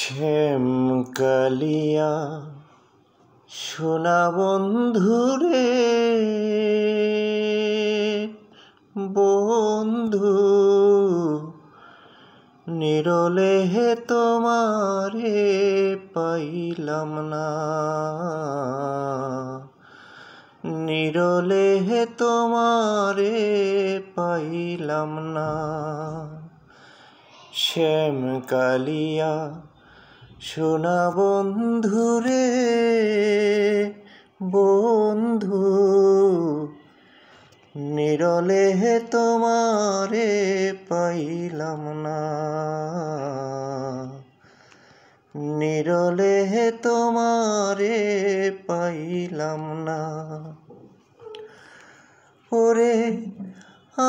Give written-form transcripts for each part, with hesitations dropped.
শ্যাম কালিয়া সোনা বন্ধুরে বন্ধু নিরলে হে তোমারে পাইলাম না, নিরলে হে তোমারে পাইলাম না। শ্যাম কালিয়া সোনা বন্ধুরে বন্ধু নিরলে হে তোমারে পাইলাম না, নিরলে হে তোমারে পাইলাম না। ওরে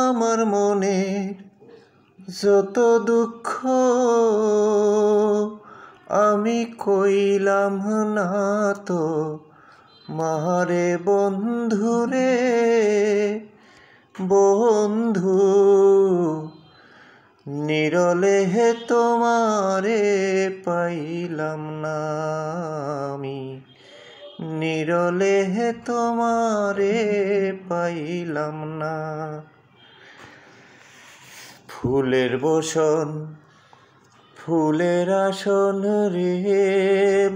আমার মনের যত দুঃখ আমি কইলাম না তো মারে বন্ধুরে বন্ধু নিরলে হে তোমারে পাইলাম না, আমি নিরলে হে তোমারে পাইলাম না। ফুলের বসন ফুলের আসন রে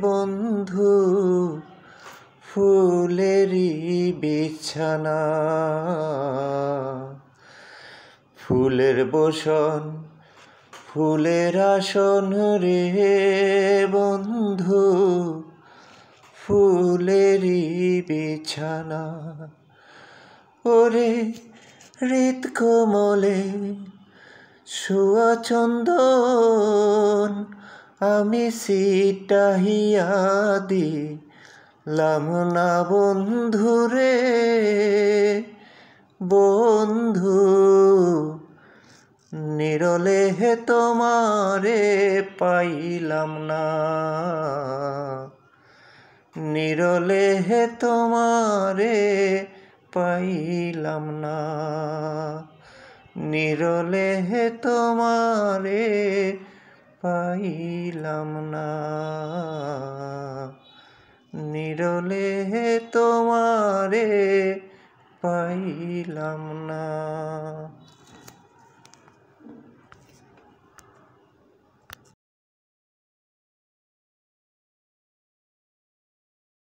বন্ধু ফুলেরই বিছানা, ফুলের বসন ফুলের আসন রে বন্ধু ফুলেরই বিছানা। ওরে হৃদ কোমলে সুয়া চন্দন আমি সিটাহিয়া দিলাম না বন্ধুরে বন্ধু নিরলে হে তোমারে পাইলাম না, নিরলে হে তোমারে পাইলাম না, নিরলে হে তোমারে পাইলাম না, নিরলে হে তোমারে পাইলাম না।